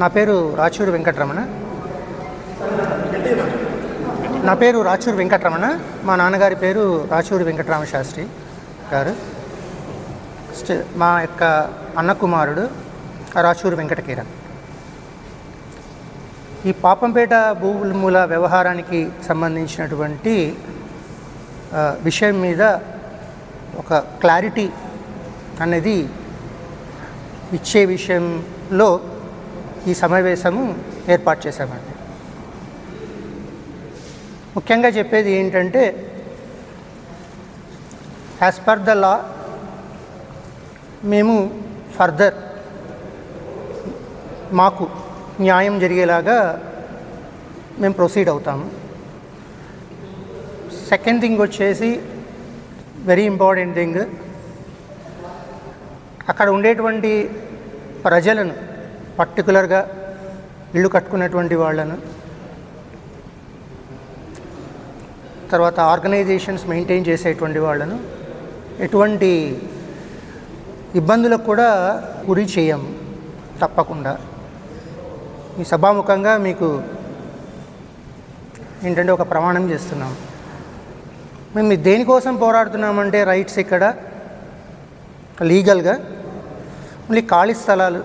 నా పేరు రాచూరి వెంకటరమణ. మా నాన్నగారి పేరు రాచూరి వెంకటరామ శాస్త్రి గారు. మా యొక్క అన్న కుమారుడు రాచూరి వెంకటకీర. ఈ పాపంపేట భూముల వ్యవహారానికి సంబంధించినటువంటి విషయం మీద ఒక క్లారిటీ అనేది ఇచ్చే విషయంలో ఈ సమావేశము ఏర్పాటు చేశామండి. ముఖ్యంగా చెప్పేది ఏంటంటే, యాజ్ పర్ ద లా మేము ఫర్దర్ మాకు న్యాయం జరిగేలాగా మేము ప్రొసీడ్ అవుతాము. సెకండ్ థింగ్ వచ్చేసి, వెరీ ఇంపార్టెంట్ థింగ్, అక్కడ ఉండేటువంటి ప్రజలను, పర్టికులర్గా ఇల్లు కట్టుకున్నటువంటి వాళ్ళను, తర్వాత ఆర్గనైజేషన్స్ మెయింటైన్ చేసేటువంటి వాళ్ళను ఎటువంటి ఇబ్బందులకు కూడా గురి చేయము తప్పకుండా. ఈ సభాముఖంగా మీకు ఏంటంటే ఒక ప్రమాణం చేస్తున్నాం. మేము దేనికోసం పోరాడుతున్నామంటే, రైట్స్ ఇక్కడ లీగల్గా ఓన్లీ ఖాళీ స్థలాలు,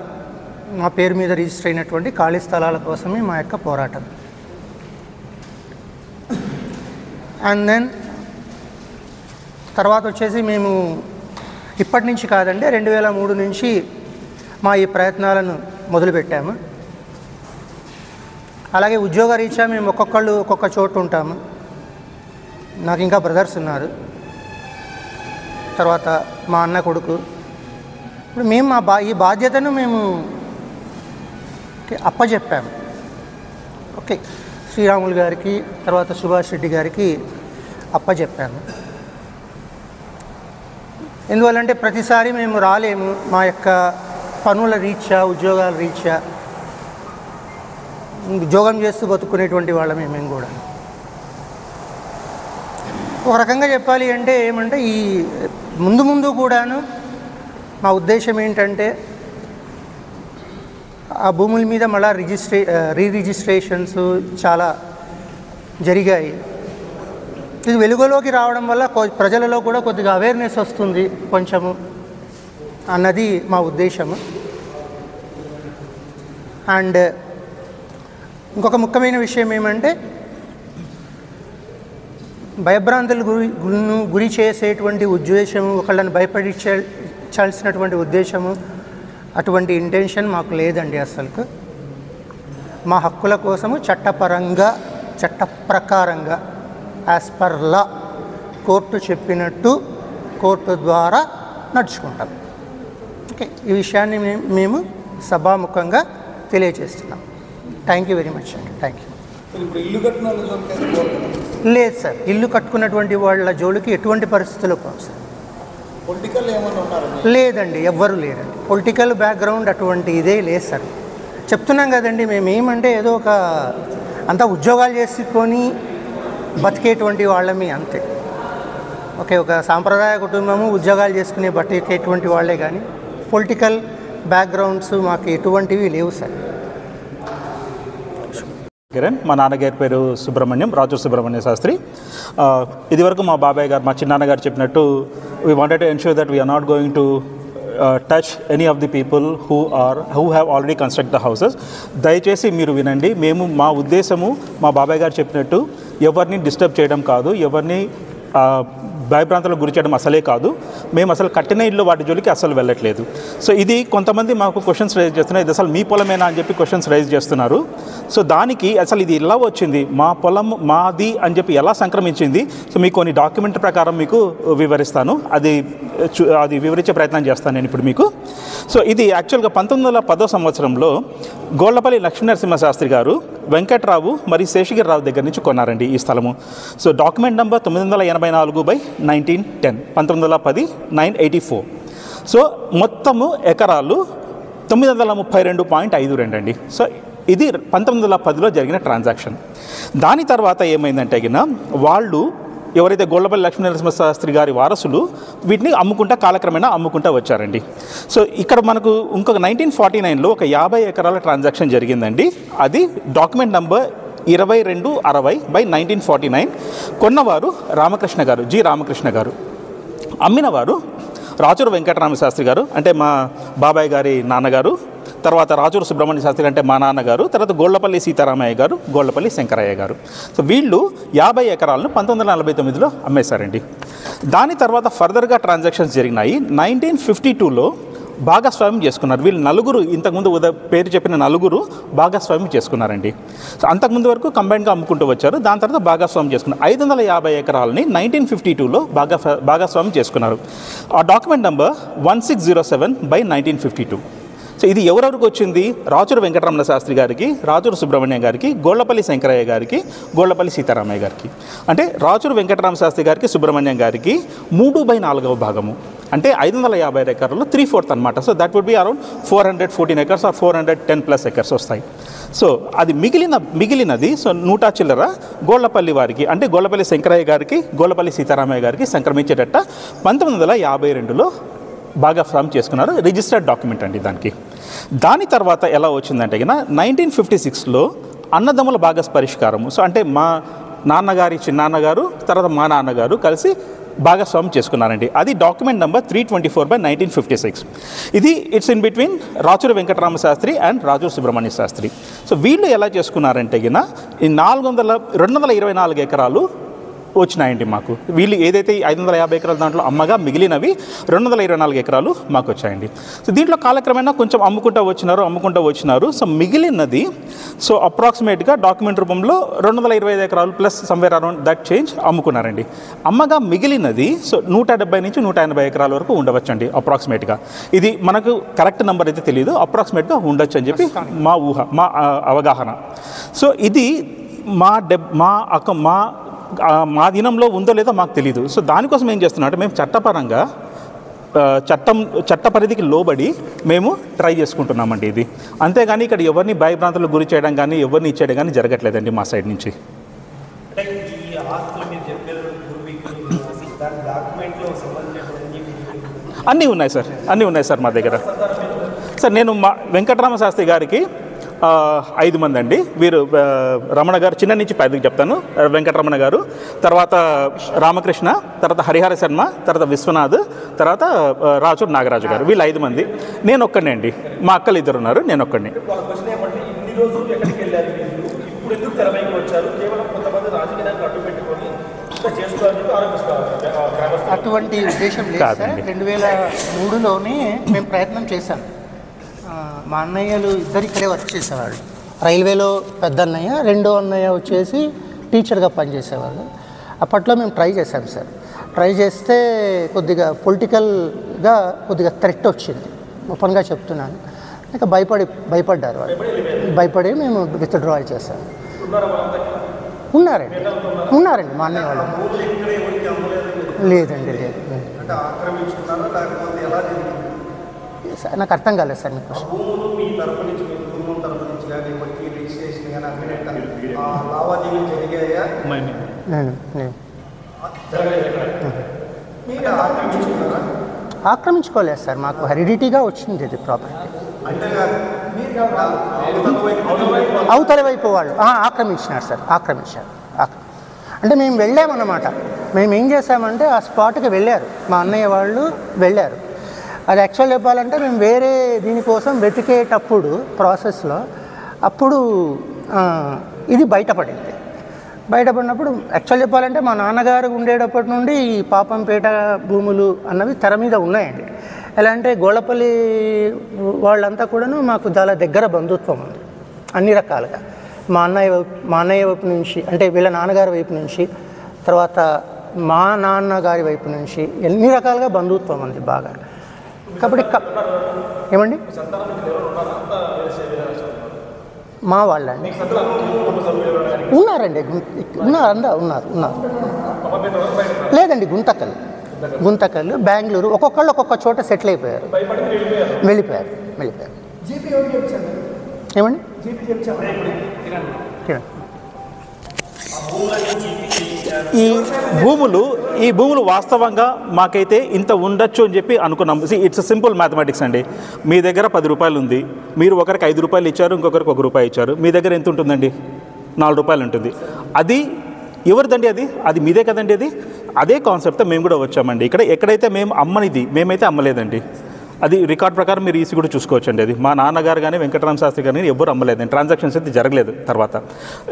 మా పేరు మీద రిజిస్టర్ అయినటువంటి ఖాళీ స్థలాల కోసమే మా యొక్క పోరాటం. అండ్ దెన్ తర్వాత వచ్చేసి మేము ఇప్పటి నుంచి కాదండి, 2003 నుంచి మా ఈ ప్రయత్నాలను మొదలుపెట్టాము. అలాగే ఉద్యోగ రీత్యా మేము ఒక్కొక్కళ్ళు ఒక్కొక్క చోటు ఉంటాము. నాకు ఇంకా బ్రదర్స్ ఉన్నారు, తర్వాత మా అన్న కొడుకు. ఇప్పుడు మేము ఈ బాధ్యతను మేము అప్పచెప్పాము. ఓకే, శ్రీరాములు గారికి, తర్వాత సుభాష్ రెడ్డి గారికి అప్పచెప్పాము. ఎందువల్లంటే ప్రతిసారి మేము రాలేము, మా యొక్క పనుల రీత్యా, ఉద్యోగాల రీత్యా ఉద్యోగం చేస్తూ బతుకునేటువంటి వాళ్ళమే మేము కూడా. ఒక రకంగా చెప్పాలి అంటే ఏమంటే, ఈ ముందు కూడాను మా ఉద్దేశం ఏంటంటే, ఆ భూముల మీద మళ్ళా రిజిస్ట్రేషన్స్ చాలా జరిగాయి. ఇది వెలుగులోకి రావడం వల్ల ప్రజలలో కూడా కొద్దిగా అవేర్నెస్ వస్తుంది కొంచెము అన్నది మా ఉద్దేశము. అండ్ ఇంకొక ముఖ్యమైన విషయం ఏమంటే, భయభ్రాంతులు గురి చేసేటువంటి ఉద్దేశము, ఒకళ్ళని భయపడించాల్సినటువంటి ఉద్దేశము, అటువంటి ఇంటెన్షన్ మాకు లేదండి అసలుకు. మా హక్కుల కోసము చట్ట ప్రకారంగా యాజ్ పర్ లా కోర్టు చెప్పినట్టు కోర్టు ద్వారా నడుచుకుంటాం. ఓకే, ఈ విషయాన్ని మేము సభాముఖంగా తెలియజేస్తున్నాం. థ్యాంక్ యూ వెరీ మచ్ అండి. Thank you. లేదు సార్, ఇల్లు కట్టుకున్నటువంటి వాళ్ళ జోలికి ఎటువంటి పరిస్థితుల్లో పోదు సార్. లేదండి, ఎవ్వరూ లేరండి. పొలిటికల్ బ్యాక్గ్రౌండ్ అటువంటి ఇదే లేదు సార్. చెప్తున్నాం కదండి, మేము ఏమంటే ఏదో ఒక అంతా ఉద్యోగాలు చేసుకొని బతికేటువంటి వాళ్ళమే అంతే. ఓకే, ఒక సాంప్రదాయ కుటుంబము, ఉద్యోగాలు చేసుకునే బతికేటువంటి వాళ్ళే, కానీ పొలిటికల్ బ్యాక్గ్రౌండ్స్ మాకు ఎటువంటివి లేవు సార్. కిరణ్, మా నాన్నగారి పేరు సుబ్రహ్మణ్యం, రాచూరి సుబ్రహ్మణ్య శాస్త్రి. ఇదివరకు మా బాబాయ్ గారు, మా చిన్నాన్నగారు చెప్పినట్టు, we wanted to ensure that we are not going to touch any of the people who have already construct the houses. దయచేసి మీరు వినండి. మేము మా ఉద్దేశము మా బాబాయ్ గారు చెప్పినట్టు ఎవరిని డిస్టర్బ్ చేయడం కాదు, ఎవరిని భయభ్రాంతులకు గురి చేయడం అసలే కాదు. మేము అసలు కట్టిన ఇల్లు వాటి జోలికి అసలు వెళ్ళట్లేదు. సో ఇది కొంతమంది మాకు క్వశ్చన్స్ రైజ్ చేస్తున్నారు, ఇది అసలు మీ పొలమేనా అని చెప్పి క్వశ్చన్స్ రైజ్ చేస్తున్నారు. సో దానికి అసలు ఇది ఎలా వచ్చింది, మా పొలం మాది అని చెప్పి ఎలా సంక్రమించింది, సో మీకు కొన్ని డాక్యుమెంట్ ప్రకారం మీకు వివరిస్తాను. అది వివరించే ప్రయత్నం చేస్తాను నేను ఇప్పుడు మీకు. సో ఇది యాక్చువల్గా 1910 సంవత్సరంలో గోళ్లపల్లి లక్ష్మీనరసింహ శాస్త్రి గారు వెంకట్రావు మరియు శేషగిరిరావు దగ్గర నుంచి కొన్నారండి ఈ స్థలము. So document number 984/1910, 1910 984. సో మొత్తము ఎకరాలు 932.52 అండి. సో ఇది 1910లో జరిగిన ట్రాన్సాక్షన్. దాని తర్వాత ఏమైందంటే వాళ్ళు ఎవరైతే గోళ్లపల్లి లక్ష్మీ నరసింహ శాస్త్రి గారి వారసులు వీటిని కాలక్రమేణా అమ్ముకుంటా వచ్చారండి. సో ఇక్కడ మనకు ఇంకొక 1949లో ఒక 50 ఎకరాల ట్రాన్సాక్షన్ జరిగిందండి. అది డాక్యుమెంట్ నంబర్ 2260/1949. కొన్నవారు రామకృష్ణ గారు, జి రామకృష్ణ గారు. అమ్మినవారు రాచూరు వెంకటరామ శాస్త్రి గారు, అంటే మా బాబాయ్ గారి నాన్నగారు. తర్వాత రాచూరు సుబ్రహ్మణ్య శాస్త్రి అంటే మా నాన్నగారు. తర్వాత గోళ్లపల్లి సీతారామయ్య గారు, గోళ్లపల్లి శంకరయ్య గారు. సో వీళ్ళు 50 ఎకరాలను 1949లో అమ్మేశారండి. దాని తర్వాత ఫర్దర్గా ట్రాన్సాక్షన్స్ జరిగినాయి. 1952లో భాగస్వామ్యం చేసుకున్నారు. వీళ్ళు నలుగురు, ఇంతకుముందు పేరు చెప్పిన నలుగురు భాగస్వామ్యం చేసుకున్నారండి. సో అంతకుముందు వరకు కంబైన్గా అమ్ముకుంటూ వచ్చారు. దాని తర్వాత భాగస్వామ్యం చేసుకున్నారు. 550 ఎకరాలని 1952లో భాగస్వామ్యం చేసుకున్నారు. ఆ డాక్యుమెంట్ నెంబర్ 1607/1952. సో ఇది ఎవరెవరికి వచ్చింది? రాచూరు వెంకటరమణ శాస్త్రి గారికి, రాచూరు సుబ్రహ్మణ్యం గారికి, గోళ్లపల్లి శంకరయ్య గారికి, గోళ్లపల్లి సీతారామయ్య గారికి. అంటే రాచూరు వెంకటరామ శాస్త్రి గారికి, సుబ్రహ్మణ్యం గారికి 3/4 భాగము, అంటే 550 ఎకరాలు 3/4 అనమాట. So that would be around 414 acres or 410+ acres వస్తాయి. సో అది మిగిలినది సో 100 చిల్లర గోళ్లపల్లి వారికి, అంటే గోళ్లపల్లి శంకరయ్య గారికి, గోళ్లపల్లి సీతారామయ్య గారికి సంక్రమించేటట్ట 1952లో భాగస్వామ్యం చేసుకున్నారు. రిజిస్టర్డ్ డాక్యుమెంట్ అండి దానికి. దాని తర్వాత ఎలా వచ్చిందంటే కన్నా 1956లో అన్నదమ్ముల భాగస్ పరిష్కారము. సో అంటే మా నాన్నగారి చిన్నాన్నగారు, తర్వాత మా నాన్నగారు కలిసి భాగస్వామ్యం చేసుకున్నారండి. అది డాక్యుమెంట్ నెంబర్ 324/1956. ఇది it's in between Rachuru Venkatarama Sastri and Rachuru Subrahmanya Sastri. So వీళ్ళు ఎలా చేసుకున్నారంటే గిన ఈ 224 ఎకరాలు వచ్చినాయండి మాకు. వీళ్ళు ఏదైతే 550 ఎకరాలు దాంట్లో అమ్మగా మిగిలినవి 224 ఎకరాలు మాకు వచ్చాయండి. సో దీంట్లో కాలక్రమేణా కొంచెం అమ్ముకుంటూ వచ్చినారు. సో మిగిలినది సో అప్రాక్సిమేట్గా డాక్యుమెంట్ రూపంలో 225 ఎకరాలు plus somewhere around that change అమ్ముకున్నారండి. అమ్మగా మిగిలినది సో 170 నుంచి 180 ఎకరాల వరకు ఉండవచ్చండి అప్రాక్సిమేట్గా. ఇది మనకు కరెక్ట్ నెంబర్ అయితే తెలియదు, అప్రాక్సిమేట్గా ఉండొచ్చు అని చెప్పి మా ఊహ, మా అవగాహన. సో ఇది మా దినంలో ఉందో లేదో మాకు తెలియదు. సో దానికోసం ఏం చేస్తున్నాం అంటే మేము చట్టపరంగా చట్ట పరిధికి లోబడి మేము ట్రై చేసుకుంటున్నామండి ఇది. అంతేగాని ఇక్కడ ఎవరిని భయభ్రాంతులకు గురి చేయడం కానీ ఎవరిని ఇచ్చేయడం కానీ జరగట్లేదండి మా సైడ్ నుంచి. అన్నీ ఉన్నాయి సార్ మా దగ్గర. సార్ నేను మా వెంకటరామ శాస్త్రి గారికి 5 మంది అండి. వీరు రమణ గారు, చిన్న నుంచి పెద్దకి చెప్తాను. వెంకటరమణ గారు, తర్వాత రామకృష్ణ, తర్వాత హరిహర శర్మ, తర్వాత విశ్వనాథ్, తర్వాత రాచూరు నాగరాజు గారు. వీళ్ళు 5 మంది. నేను ఒక్కడినే అండి. మా అక్కలు 2 ఉన్నారు, నేను ఒక్కడిని. అటువంటి ఉద్దేశం లేదు సార్. 2003లోనే మేము ప్రయత్నం చేశాం. మా అన్నయ్యలు ఇద్దరు ఇక్కడే వర్క్ చేసేవాళ్ళు. రైల్వేలో పెద్ద అన్నయ్య, రెండో అన్నయ్య వచ్చేసి టీచర్గా పనిచేసేవాళ్ళు. అప్పట్లో మేము ట్రై చేశాం సార్. ట్రై చేస్తే కొద్దిగా పొలిటికల్గా కొద్దిగా థ్రెట్ వచ్చింది, ఓపెన్గా చెప్తున్నాను. ఇక భయపడ్డారు వాళ్ళు. భయపడి మేము విత్డ్రాల్ చేశాం. ఉన్నారండి మా అన్నయ్య వాళ్ళు. లేదండి, లేదు. నాకు అర్థం కాలేదు సార్ మీకు. ఆక్రమించుకోలేదు సార్, మాకు హెరిడిటీగా వచ్చింది ఇది ప్రాపర్టీ. అవతల వైపు వాళ్ళు ఆక్రమించినారు సార్, ఆక్రమించారు. అంటే మేము వెళ్ళామన్నమాట. మేము ఏం చేసామంటే ఆ స్పాట్కి వెళ్ళారు, మా అన్నయ్య వాళ్ళు వెళ్ళారు. అది యాక్చువల్ చెప్పాలంటే మేము వేరే దీనికోసం వెతికేటప్పుడు ప్రాసెస్లో అప్పుడు ఇది బయటపడినప్పుడు యాక్చువల్ చెప్పాలంటే మా నాన్నగారు ఉండేటప్పటి నుండి ఈ పాపంపేట భూములు అన్నవి తెర మీద ఉన్నాయండి. ఎలా అంటే గోళ్లపల్లి వాళ్ళంతా కూడాను మాకు చాలా దగ్గర బంధుత్వం ఉంది అన్ని రకాలుగా. మా అన్నయ్య వైపు నుంచి, అంటే వీళ్ళ నాన్నగారి వైపు నుంచి, తర్వాత మా నాన్నగారి వైపు నుంచి ఎన్ని రకాలుగా బంధుత్వం ఉంది బాగా. కాబట్టి ఏమండి మా వాళ్ళండి ఉన్నారండి, ఉన్నారు. లేదండి, గుంతకల్లు, బెంగళూరు, ఒక్కొక్కళ్ళు ఒక్కొక్క చోట సెటిల్ అయిపోయారు, వెళ్ళిపోయారు. ఏమండి ఈ భూములు వాస్తవంగా మాకైతే ఇంత ఉండొచ్చు అని చెప్పి అనుకున్నాం. ఇట్స్ సింపుల్ మ్యాథమెటిక్స్ అండి. మీ దగ్గర 10 రూపాయలు ఉంది, మీరు ఒకరికి 5 రూపాయలు ఇచ్చారు, ఇంకొకరికి 1 రూపాయి ఇచ్చారు, మీ దగ్గర ఎంత ఉంటుందండి? 4 రూపాయలు ఉంటుంది. అది ఎవరిదండి? అది మీదే కదండి. అదే కాన్సెప్ట్తో మేము కూడా వచ్చామండి. ఎక్కడైతే మేము అమ్మనిది మేమైతే అమ్మలేదండి. అది రికార్డ్ ప్రకారం మీరు ఈసీ కూడా చూసుకోవచ్చండి. అది మా నాన్నగారు కానీ వెంకటరామ శాస్త్రి కానీ ఎవ్వరు అమ్మలేదండి. ట్రాన్సాక్షన్స్ అయితే జరగలేదు. తర్వాత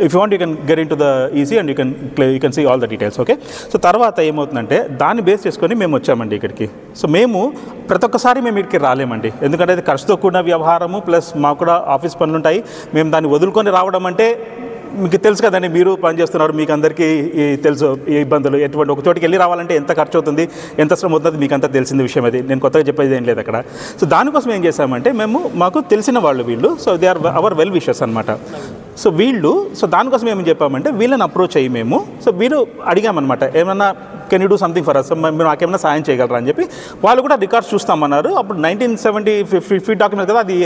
if you want you can get in to the EC and you can see all the details. Okay. So తర్వాత ఏమవుతుందంటే దాన్ని బేస్ చేసుకొని మేము వచ్చామండి ఇక్కడికి. సో మేము ప్రతి ఒక్కసారి మేము ఇక్కడికి రాలేమండి, ఎందుకంటే అది ఖర్చుతో కూడిన వ్యవహారము, ప్లస్ మాకు కూడా ఆఫీస్ పనులు ఉంటాయి. మేము దాన్ని వదులుకొని రావడం అంటే మీకు తెలుసు కదండి, మీరు పనిచేస్తున్నారు, మీకు అందరికీ తెలుసు ఈ ఇబ్బందులు. ఎటువంటి ఒక చోటికి వెళ్ళి రావాలంటే ఎంత ఖర్చు అవుతుంది, ఎంత శ్రమ అవుతుంది, మీకు అంతా తెలిసిన విషయం. అది నేను కొత్తగా చెప్పేది ఏం లేదు అక్కడ. సో దానికోసం ఏం చేశామంటే మాకు తెలిసిన వాళ్ళు వీళ్ళు, so they are our well wishers అనమాట. సో దానికోసం ఏమని చెప్పామంటే వీళ్ళని అప్రోచ్ అయ్యి మేము వీళ్ళు అడిగామన్నమాట, ఏమన్నా can you do something for us, మీరు నాకేమైనా సాయం చేయగలరా అని చెప్పి. వాళ్ళు కూడా రికార్డ్స్ చూస్తామన్నారు. అప్పుడు 1970 డాక్యుమెంట్ కదా, అది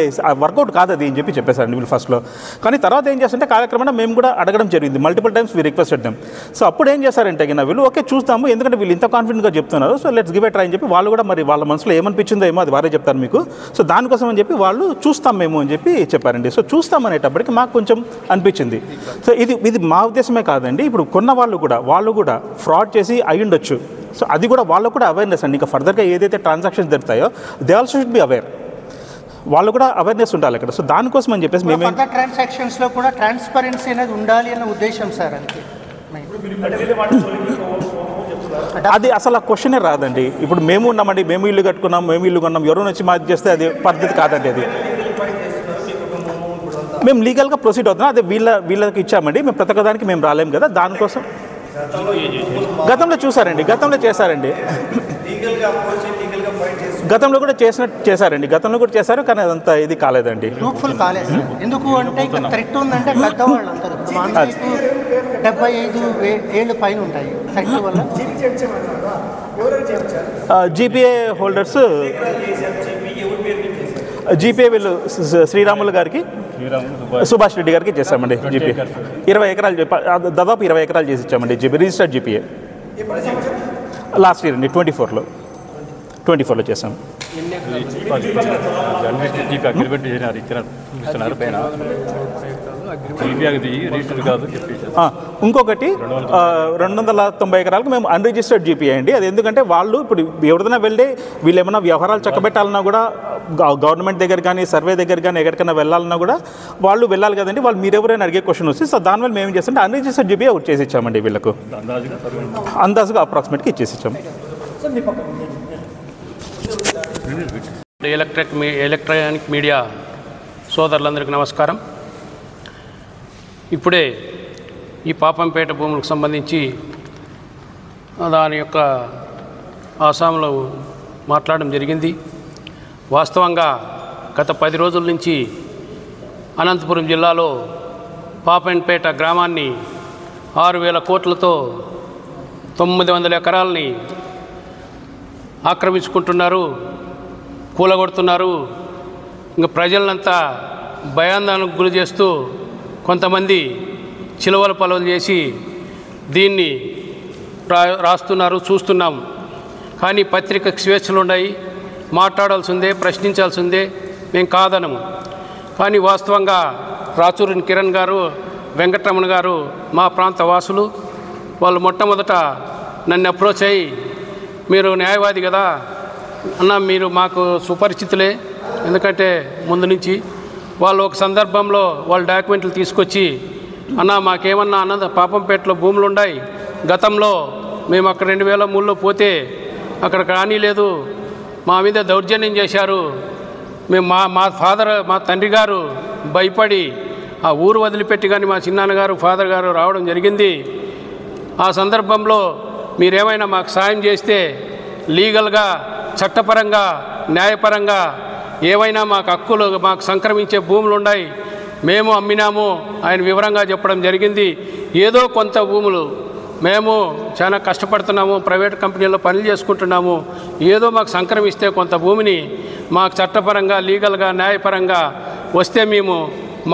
వర్కౌట్ కాదు అది అని చెప్పి చెప్పేశారండి వీళ్ళు ఫస్ట్లో. కానీ తర్వాత ఏం చేస్తుంటే కార్యక్రమంలో మేము కూడా అడగడం జరిగింది, multiple times we requested them. So అప్పుడు ఏం చేశారంటే వీళ్ళు ఓకే చూస్తాము, ఎందుకంటే వీళ్ళు ఇంత కాన్ఫిడెంట్గా చెప్తున్నారు, so let's give a try అని చెప్పి వాళ్ళు కూడా మరి వాళ్ళ మనసులో ఏమనిపించిందో ఏమో అది వారే చెప్తారు మీకు. సో దానికోసం అని చెప్పి వాళ్ళు చూస్తాం మేము అని చెప్పి చెప్పారండి. సో చూస్తామనేటప్పటికి మాకు కొంచెం అనిపించింది. సో ఇది మా ఉద్దేశమే కాదండి, ఇప్పుడు కొన్న వాళ్ళు కూడా ఫ్రాడ్ చేసి అయి ఉండొచ్చు. సో అది కూడా వాళ్ళకు కూడా అవేర్నెస్ అండి. ఇంకా ఫర్దర్గా ఏదైతే ట్రాన్సాక్షన్స్ జరుగుతాయో they also should be aware, వాళ్ళు కూడా అవేర్నెస్ ఉండాలి అక్కడ. సో దానికోసం అని చెప్పేసి మేము ట్రాన్సాక్షన్స్లో కూడా ట్రాన్స్పరెన్సీ అనేది ఉండాలి అన్న ఉద్దేశం సార్. అంతే, అది అసలు ఆ క్వశ్చనే రాదండి. ఇప్పుడు మేము ఉన్నామండి, మేము ఇల్లు కట్టుకున్నాం, మేము ఇల్లు కొన్నాం, ఎవరు వచ్చి మాది చేస్తే అది పద్ధతి కాదండి. అది మేము లీగల్గా ప్రొసీడ్ అవుతున్నాం, అదే వీళ్ళకి ఇచ్చామండి. మేము ప్రతి ఒక్కదానికి మేము రాలేము కదా, దానికోసం గతంలో చూసారండి, గతంలో చేశారండి, గతంలో కూడా చేశారండి, గతంలో కూడా చేశారు. కానీ అదంతా ఇది కాలేదండి, ఫ్రూట్ఫుల్ కాలేదు. ఎందుకు అంటే ఇక్కడ థ్రెట్ ఉందంటే పెద్దవాళ్ళు అంటారు, 75 ఏళ్ళు పైన ఉంటాయి. థ్రెట్ వల్ల జీపీఏ హోల్డర్స్, జీపీఏ వీళ్ళు శ్రీరాములు గారికి, సుభాష్ రెడ్డి గారికి చేశామండి. జీపీ 20 ఎకరాలు, దాదాపు 20 ఎకరాలు చేసి ఇచ్చామండి GP, registered GPA. Last year అండి 24లో చేశాం. ఇంకొకటి 290 ఎకరాలకు మేము అన్రిజిస్టర్డ్ జీపీఐ అండి. అది ఎందుకంటే వాళ్ళు ఇప్పుడు ఎవరిదైనా వెళ్ళి వీళ్ళు ఏమైనా వ్యవహారాలు చక్కబెట్టాలన్నా కూడా గవర్నమెంట్ దగ్గర కానీ సర్వే దగ్గర కానీ ఎక్కడికైనా వెళ్ళాలన్నా కూడా వాళ్ళు వెళ్ళాలి కదండి. వాళ్ళు మీరెవరైనా అడిగే క్వశ్చన్ వస్తుంది. సో దానివల్ల మేము ఏం చేస్తుంటే అన్రిజిస్టర్డ్ జీపీఐ అవుట్ చేసి ఇచ్చామండి వీళ్ళకు, అందాజుగా అప్రాక్సిమేట్గా ఇచ్చేసి ఇచ్చాము. ఎలక్ట్రానిక్ మీడియా సోదరులందరికీ నమస్కారం. ఇప్పుడే ఈ పాపంపేట భూములకు సంబంధించి దాని యొక్క ఆసాంలో మాట్లాడడం జరిగింది. వాస్తవంగా గత 10 రోజుల నుంచి అనంతపురం జిల్లాలో పాపంపేట గ్రామాన్ని 6,000 కోట్లతో 900 ఎకరాలని ఆక్రమించుకుంటున్నారు, కూలగొడుతున్నారు. ఇంకా ప్రజలంతా భయాందోళనకు గురి చేస్తూ కొంతమంది చిలువల పలువలు చేసి దీన్ని రాస్తున్నారు, చూస్తున్నాం. కానీ పత్రికకు స్వేచ్ఛలు ఉన్నాయి, మాట్లాడాల్సిందే, ప్రశ్నించాల్సిందే, మేము కాదనము. కానీ వాస్తవంగా రాచూరి కిరణ్ గారు, వెంకటరమణ గారు మా ప్రాంత వాసులు. వాళ్ళు మొట్టమొదట నన్ను అప్రోచ్ అయ్యి, మీరు న్యాయవాది కదా అన్న, మీరు మాకు సుపరిచితులే, ఎందుకంటే ముందు నుంచి వాళ్ళు ఒక సందర్భంలో వాళ్ళ డాక్యుమెంట్లు తీసుకొచ్చి, అన్న మాకేమన్నా అన్న పాపంపేటలో భూములు ఉన్నాయి, గతంలో మేము అక్కడ 2003లో పోతే అక్కడ రానిలేదు, మా మీద దౌర్జన్యం చేశారు, మేము మా తండ్రి గారు భయపడి ఆ ఊరు వదిలిపెట్టి కానీ మా చిన్నాన్నగారు ఫాదర్ గారు రావడం జరిగింది. ఆ సందర్భంలో మీరేమైనా మాకు సాయం చేస్తే లీగల్గా, చట్టపరంగా, న్యాయపరంగా ఏవైనా మాకు హక్కులు, మాకు సంక్రమించే భూములు ఉన్నాయి, మేము అమ్మినాము ఆయన వివరంగా చెప్పడం జరిగింది. ఏదో కొంత భూములు మేము చాలా కష్టపడుతున్నాము, ప్రైవేట్ కంపెనీల్లో పనులు చేసుకుంటున్నాము, ఏదో మాకు సంక్రమిస్తే కొంత భూమిని మాకు చట్టపరంగా, లీగల్గా, న్యాయపరంగా వస్తే మేము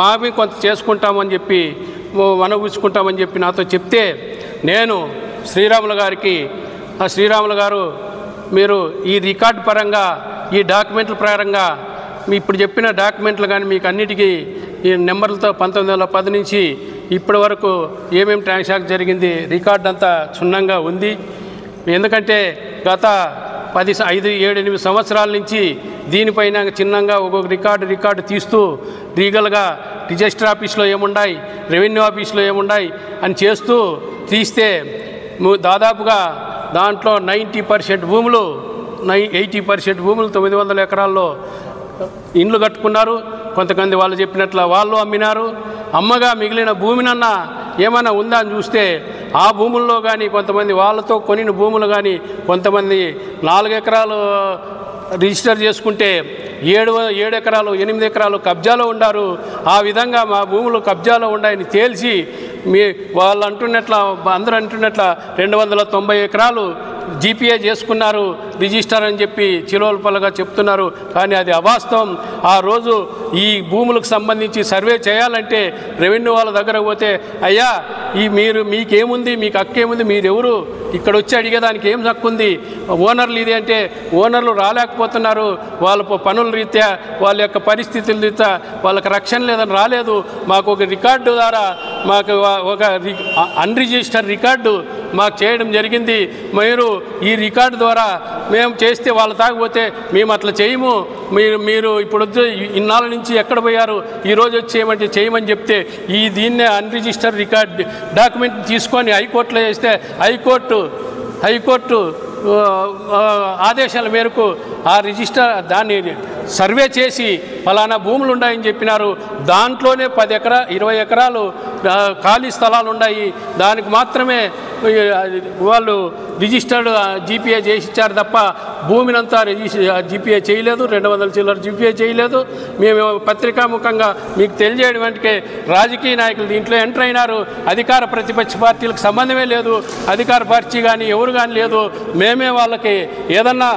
మావి కొంత చేసుకుంటామని చెప్పి వనగూచుకుంటామని చెప్పి నాతో చెప్తే నేను శ్రీరాములు గారు మీరు ఈ రికార్డు పరంగా ఈ డాక్యుమెంట్ల ప్రకారంగా మీ ఇప్పుడు చెప్పిన డాక్యుమెంట్లు కానీ మీకు అన్నిటికీ ఈ నెంబర్లతో 1910 నుంచి ఇప్పటి వరకు ఏమేమి ట్రాన్సాక్షన్ జరిగింది రికార్డు అంతా క్షుణ్ణంగా ఉంది. ఎందుకంటే గత 5-7-8 సంవత్సరాల నుంచి దీనిపైన చిన్నంగా ఒక్కొక్క రికార్డు తీస్తూ లీగల్గా రిజిస్టర్ ఆఫీస్లో ఏముండాయి, రెవెన్యూ ఆఫీస్లో ఏముండాయి అని చేస్తూ తీస్తే దాదాపుగా దాంట్లో 90% భూములు 80% భూములు 900 ఎకరాల్లో ఇండ్లు కట్టుకున్నారు. కొంతమంది వాళ్ళు చెప్పినట్లు వాళ్ళు అమ్మినారు. అమ్మగా మిగిలిన భూమినన్నా ఏమైనా ఉందా అని చూస్తే ఆ భూముల్లో కానీ కొంతమంది వాళ్ళతో కొనిన భూములు కానీ కొంతమంది 4 ఎకరాలు రిజిస్టర్ చేసుకుంటే 7 ఎకరాలు 8 ఎకరాలు కబ్జాలో ఉండారు. ఆ విధంగా మా భూములు కబ్జాలో ఉన్నాయని తేల్చి వాళ్ళు అంటున్నట్ల అందరూ అంటున్నట్ల 290 ఎకరాలు జీపీఏ చేసుకున్నారు రిజిస్టర్ అని చెప్పి చిలోల్పలగా చెప్తున్నారు. కానీ అది అవాస్తవం. ఆ రోజు ఈ భూములకు సంబంధించి సర్వే చేయాలంటే రెవెన్యూ వాళ్ళ దగ్గర పోతే అయ్యా మీకేముంది, మీకు హక్కు ఏముంది, మీరెవరు ఇక్కడ వచ్చి అడిగేదానికి ఏం హక్కు ఉంది, ఓనర్లు ఇది అంటే ఓనర్లు రాలేకపోతున్నారు. వాళ్ళ పనుల రీత్యా వాళ్ళ యొక్క పరిస్థితుల రీత్యా వాళ్ళకి రక్షణ లేదని రాలేదు. మాకు ఒక రికార్డు ద్వారా మాకు ఒక అన్రిజిస్టర్ రికార్డు మాకు చేయడం జరిగింది. మీరు ఈ రికార్డు ద్వారా మేము చేస్తే వాళ్ళు తాగపోతే మేము అట్లా చేయము, మీరు ఇప్పుడు ఇన్నాళ్ళ నుంచి ఎక్కడ పోయారు, ఈరోజు వచ్చి చేయమని చెప్తే దీన్నే అన్రిజిస్టర్ రికార్డ్ డాక్యుమెంట్ తీసుకొని హైకోర్టులో వేస్తే హైకోర్టు ఆదేశాల మేరకు ఆ రిజిస్టర్ దాన్ని సర్వే చేసి ఫలానా భూములు ఉన్నాయని చెప్పినారు. దాంట్లోనే 20 ఎకరాలు ఖాళీ స్థలాలు ఉన్నాయి. దానికి మాత్రమే వాళ్ళు రిజిస్టర్డ్ జీపీఏ చేసి ఇచ్చారు తప్ప భూమినంతా జీపీఏ చేయలేదు. 200 చిల్లర జీపీఏ చేయలేదు. మేము పత్రికాముఖంగా మీకు తెలియజేయడం అంటే రాజకీయ నాయకులు దీంట్లో ఎంటర్ అయినారు. అధికార ప్రతిపక్ష పార్టీలకు సంబంధమే లేదు. అధికార పార్టీ కానీ ఎవరు కానీ లేదు. మేమే వాళ్ళకి ఏదన్నా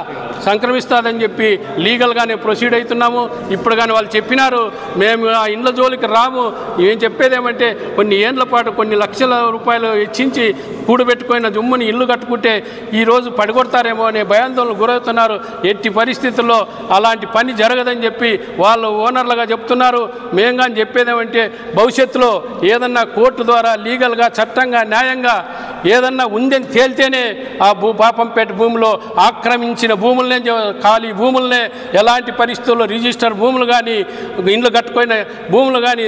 సంక్రమిస్తుందని చెప్పి లీగల్గానే ప్రొసీడ్ అవుతున్నాము. ఇప్పుడు కానీ వాళ్ళు చెప్పినారు మేము ఆ ఇండ్ల జోలికి రాము. ఏం చెప్పేదేమంటే కొన్ని ఏండ్ల పాటు కొన్ని లక్షల రూపాయలు హెచ్చించి కూడబెట్టుకున్న జుమ్ముని ఇల్లు కట్టుకుంటే ఈరోజు పడిగొడతారేమో అనే భయాందోళనకు గురవుతున్నారు. ఎట్టి పరిస్థితుల్లో అలాంటి పని జరగదని చెప్పి వాళ్ళు ఓనర్లుగా చెప్తున్నారు. మేము కానీ చెప్పేదేమంటే భవిష్యత్తులో ఏదన్నా కోర్టు ద్వారా లీగల్గా చట్టంగా న్యాయంగా ఏదన్నా ఉందని తేలితేనే ఆ పాపంపేట భూమిలో ఆక్రమించిన భూములనే ఖాళీ భూములనే ఎలాంటి పరిస్థితుల్లో రిజిస్టర్ భూములు కానీ ఇండ్లు కట్టుకున్న భూములు కానీ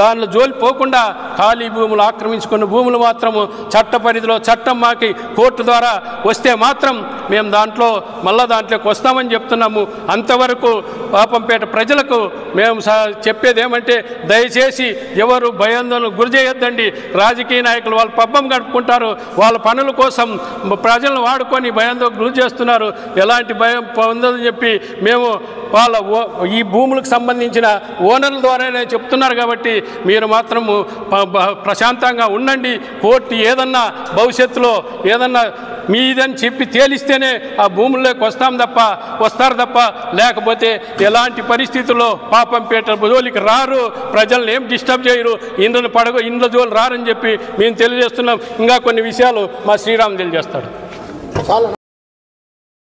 దానిలో జోలి పోకుండా ఖాళీ భూములు ఆక్రమించుకున్న భూములు మాత్రము చట్ట పరిధిలో చట్టం మాకి కోర్టు ద్వారా వస్తే మాత్రం మేము దాంట్లోకి వస్తామని చెప్తున్నాము. అంతవరకు పాపంపేట ప్రజలకు మేము చెప్పేది ఏమంటే దయచేసి ఎవరు భయాందోళనకు గురి చేయొద్దండి. రాజకీయ నాయకులు వాళ్ళ పబ్బం గడుపుకుంటారు. వాళ్ళ పనుల కోసం ప్రజలను వాడుకొని భయాందోళనకు గురి చేస్తున్నారు. ఎలాంటి భయం పొందని చెప్పి మేము వాళ్ళ ఈ భూములకు సంబంధించిన ఓనర్ల ద్వారానే చెప్తున్నారు. కాబట్టి మీరు మాత్రము ప్రశాంతంగా ఉండండి. కోర్టు ఏదన్నా భవిష్యత్తులో ఏదన్నా మీదని చెప్పి తేలిస్తేనే ఆ భూముల్లోకి వస్తారు తప్ప లేకపోతే ఎలాంటి పరిస్థితుల్లో పాపంపేట జోలికి రారు. ప్రజలను ఏం డిస్టర్బ్ చేయరు. ఇండ్ల జోలు రారని చెప్పి మేము తెలియజేస్తున్నాం. ఇంకా కొన్ని విషయాలు మా శ్రీరామ్ తెలియజేస్తాడు.